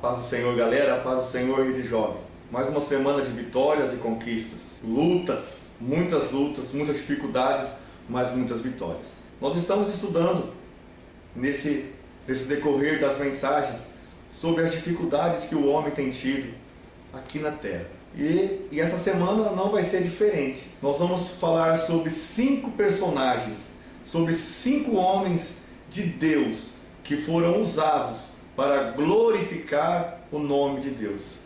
Paz do Senhor, galera, a paz do Senhor, Rede Jovem. Mais uma semana de vitórias e conquistas, lutas, muitas dificuldades, mas muitas vitórias. Nós estamos estudando nesse decorrer das mensagens sobre as dificuldades que o homem tem tido aqui na Terra. E essa semana não vai ser diferente. Nós vamos falar sobre 5 personagens, sobre 5 homens de Deus que foram usados para glorificar o nome de Deus.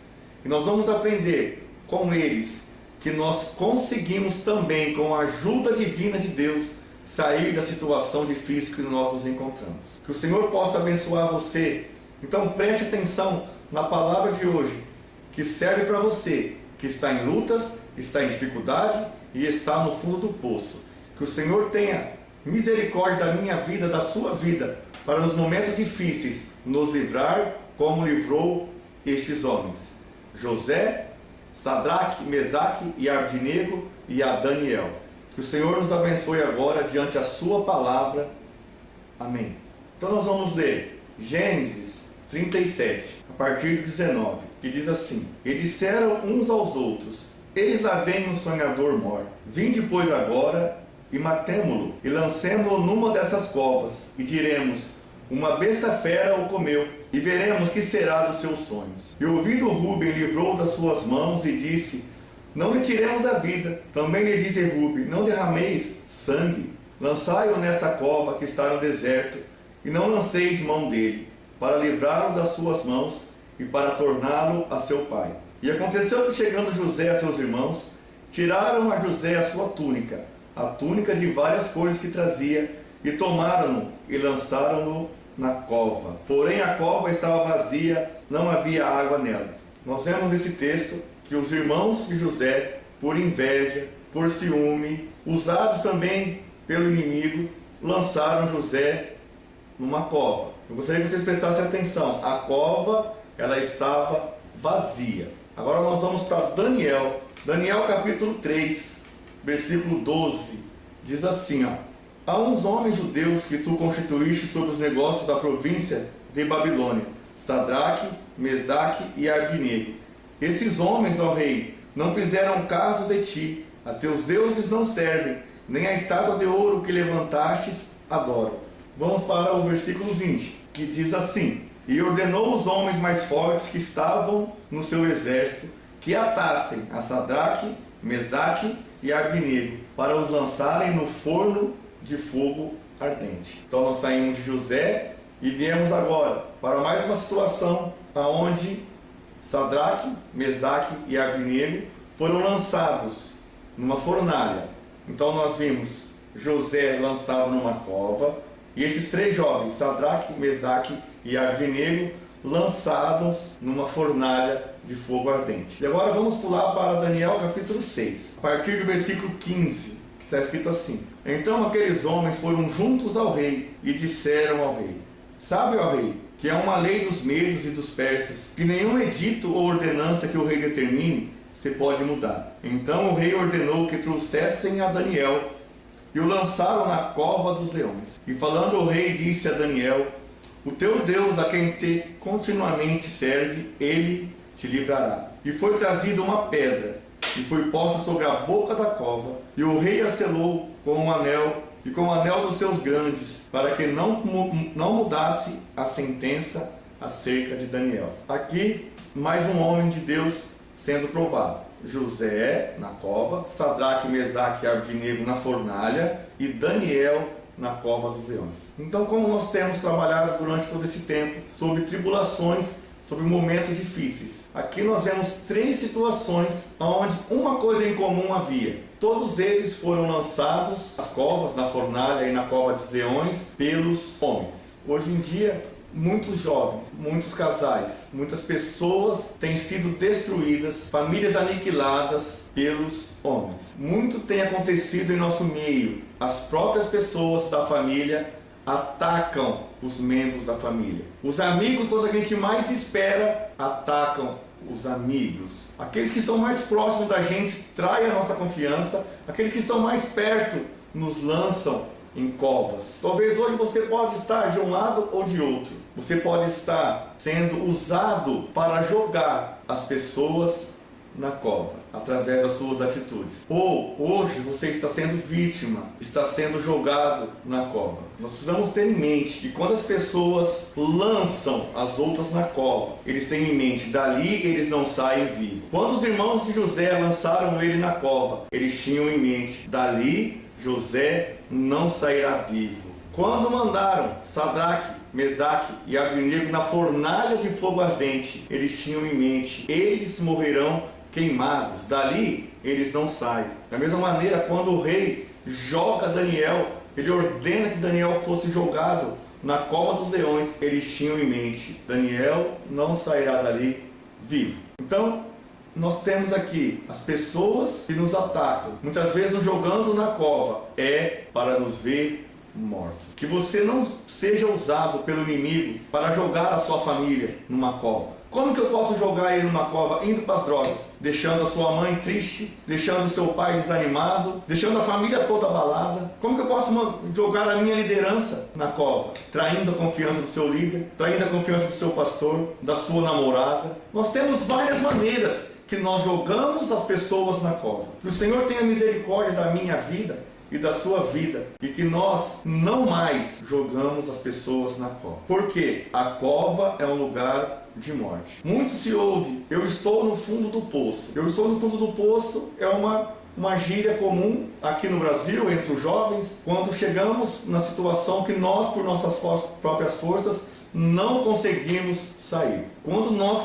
E nós vamos aprender com eles que nós conseguimos também, com a ajuda divina de Deus, sair da situação difícil que nós nos encontramos. Que o Senhor possa abençoar você. Então preste atenção na palavra de hoje, que serve para você que está em lutas, está em dificuldade e está no fundo do poço. Que o Senhor tenha misericórdia da minha vida, da sua vida, para nos momentos difíceis nos livrar, como livrou estes homens: José, Sadraque, Mesaque e Abdinego e a Daniel. Que o Senhor nos abençoe agora diante da sua palavra. Amém. Então nós vamos ler Gênesis 37, a partir do 19, que diz assim: E disseram uns aos outros: Eis lá vem um sonhador mor. Vinde, pois, agora e matemo-lo, e lancemo-lo numa dessas covas, e diremos: uma besta fera o comeu, e veremos que será dos seus sonhos. E ouvindo Ruben, livrou das suas mãos e disse: não lhe tiremos a vida. Também lhe disse Ruben: não derrameis sangue, lançai-o nesta cova que está no deserto, e não lanceis mão dele, para livrá-lo das suas mãos e para torná-lo a seu pai. E aconteceu que, chegando José a seus irmãos, tiraram a José a sua túnica, a túnica de várias cores que trazia, e tomaram-no e lançaram-no na cova. Porém a cova estava vazia, não havia água nela. Nós vemos nesse texto que os irmãos de José, por inveja, por ciúme, usados também pelo inimigo, lançaram José numa cova. Eu gostaria que vocês prestassem atenção. A cova, ela estava vazia. Agora nós vamos para Daniel. Daniel capítulo 3, versículo 12. Diz assim, Há uns homens judeus que tu constituíste sobre os negócios da província de Babilônia, Sadraque, Mesaque e Abdinego. Esses homens, ó rei, não fizeram caso de ti, a teus deuses não servem, nem a estátua de ouro que levantastes adoram. Vamos para o versículo 20, que diz assim: E ordenou os homens mais fortes que estavam no seu exército que atassem a Sadraque, Mesaque e Abdinego, para os lançarem no forno de fogo ardente. Então nós saímos de José e viemos agora para mais uma situação onde Sadraque, Mesaque e Abdinego foram lançados numa fornalha. Então nós vimos José lançado numa cova e esses 3 jovens, Sadraque, Mesaque e Abdinego, lançados numa fornalha de fogo ardente. E agora vamos pular para Daniel capítulo 6, a partir do versículo 15. Está escrito assim: Então aqueles homens foram juntos ao rei e disseram ao rei: Sabe, ó rei, que é uma lei dos medos e dos persas, que nenhum edito ou ordenança que o rei determine se pode mudar. Então o rei ordenou que trouxessem a Daniel e o lançaram na cova dos leões. E falando o rei, disse a Daniel: O teu Deus, a quem te continuamente serve, ele te livrará. E foi trazida uma pedra e foi posta sobre a boca da cova, e o rei a selou com um anel e com o anel dos seus grandes, para que não mudasse a sentença acerca de Daniel. Aqui, mais um homem de Deus sendo provado. José na cova, Sadraque, Mesaque e Abdinego na fornalha e Daniel na cova dos leões. Então, como nós temos trabalhado durante todo esse tempo sobre tribulações, sobre momentos difíceis, aqui nós vemos 3 situações onde uma coisa em comum havia: todos eles foram lançados nas covas, na fornalha e na cova dos leões, pelos homens. Hoje em dia, muitos jovens, muitos casais, muitas pessoas têm sido destruídas, famílias aniquiladas pelos homens. Muito tem acontecido em nosso meio. As próprias pessoas da família atacam os membros da família. Os amigos, quando a gente mais espera, atacam os amigos. Aqueles que estão mais próximos da gente traem a nossa confiança. Aqueles que estão mais perto nos lançam em covas. Talvez hoje você pode estar de um lado ou de outro. Você pode estar sendo usado para jogar as pessoas na cova, através das suas atitudes. Ou hoje você está sendo vítima, está sendo jogado na cova. Nós precisamos ter em mente que quando as pessoas lançam as outras na cova, eles têm em mente, dali eles não saem vivos. Quando os irmãos de José lançaram ele na cova, eles tinham em mente, dali José não sairá vivo. Quando mandaram Sadraque, Mesaque e Abednego na fornalha de fogo ardente, eles tinham em mente, eles morrerão queimados, dali eles não saem. Da mesma maneira, quando o rei joga Daniel, ele ordena que Daniel fosse jogado na cova dos leões, eles tinham em mente, Daniel não sairá dali vivo. Então, nós temos aqui as pessoas que nos atacam, muitas vezes nos jogando na cova, é para nos ver mortos. Que você não seja usado pelo inimigo para jogar a sua família numa cova. Como que eu posso jogar ele numa cova indo para as drogas? Deixando a sua mãe triste, deixando o seu pai desanimado, deixando a família toda abalada. Como que eu posso jogar a minha liderança na cova? Traindo a confiança do seu líder, traindo a confiança do seu pastor, da sua namorada. Nós temos várias maneiras que nós jogamos as pessoas na cova. Que o Senhor tenha misericórdia da minha vida e da sua vida, e que nós não mais jogamos as pessoas na cova. Porque a cova é um lugar de morte. Muito se ouve, eu estou no fundo do poço. Eu estou no fundo do poço é uma gíria comum aqui no Brasil, entre os jovens, quando chegamos na situação que nós, por nossas próprias forças, não conseguimos sair. Quando nós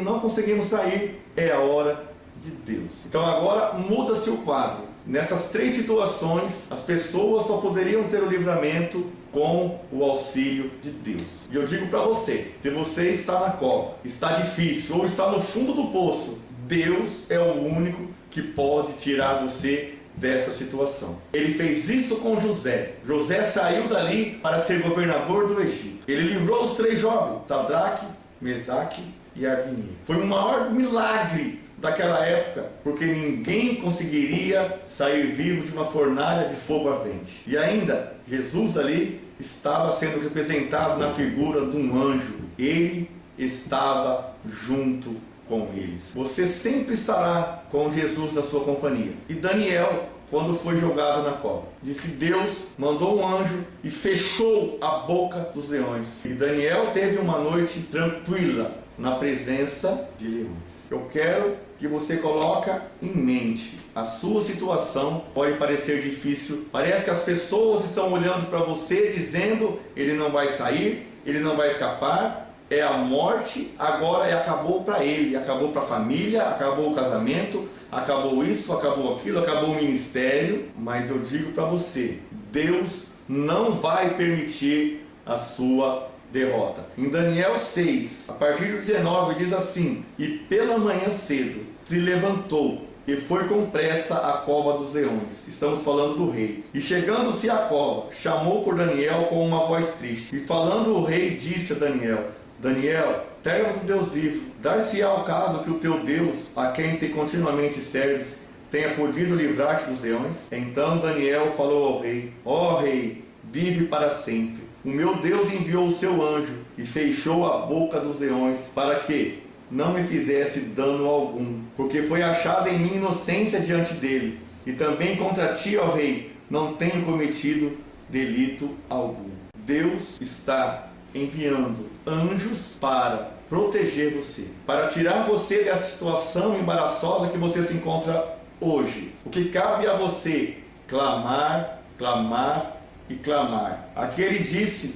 não conseguimos sair, é a hora de Deus. Então agora muda-se o quadro. Nessas três situações, as pessoas só poderiam ter o livramento com o auxílio de Deus. E eu digo para você, se você está na cova, está difícil ou está no fundo do poço, Deus é o único que pode tirar você dessa situação. Ele fez isso com José. José saiu dali para ser governador do Egito. Ele livrou os três jovens, Sadraque, Mesaque e Abednego. Foi o maior milagre daquela época, porque ninguém conseguiria sair vivo de uma fornalha de fogo ardente. E ainda, Jesus ali estava sendo representado na figura de um anjo. Ele estava junto com eles. Você sempre estará com Jesus na sua companhia. E Daniel, quando foi jogado na cova, diz que Deus mandou um anjo e fechou a boca dos leões. E Daniel teve uma noite tranquila na presença de leões. Eu quero que você coloque em mente, a sua situação pode parecer difícil, parece que as pessoas estão olhando para você dizendo, ele não vai sair, ele não vai escapar, é a morte, agora acabou para ele, acabou para a família, acabou o casamento, acabou isso, acabou aquilo, acabou o ministério, mas eu digo para você, Deus não vai permitir a sua derrota. Em Daniel 6, a partir do 19, diz assim: e pela manhã cedo se levantou e foi com pressa à cova dos leões. Estamos falando do rei. E chegando-se à cova, chamou por Daniel com uma voz triste. E falando o rei, disse a Daniel: Daniel, servo do Deus vivo, dar-se-á o caso que o teu Deus, a quem te continuamente serves, tenha podido livrar-te dos leões? Então Daniel falou ao rei: ó rei, vive para sempre. O meu Deus enviou o seu anjo e fechou a boca dos leões para que não me fizesse dano algum, porque foi achada em mim inocência diante dele, e também contra ti, ó rei, não tenho cometido delito algum. Deus está enviando anjos para proteger você, para tirar você dessa situação embaraçosa que você se encontra hoje. O que cabe a você? Clamar, clamar e clamar. Aqui ele disse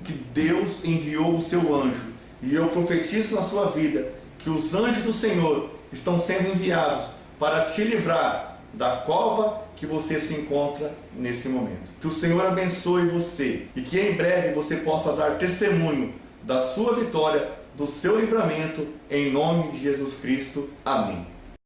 que Deus enviou o seu anjo, e eu profetizo na sua vida que os anjos do Senhor estão sendo enviados para te livrar da cova que você se encontra nesse momento. Que o Senhor abençoe você e que em breve você possa dar testemunho da sua vitória, do seu livramento, em nome de Jesus Cristo. Amém.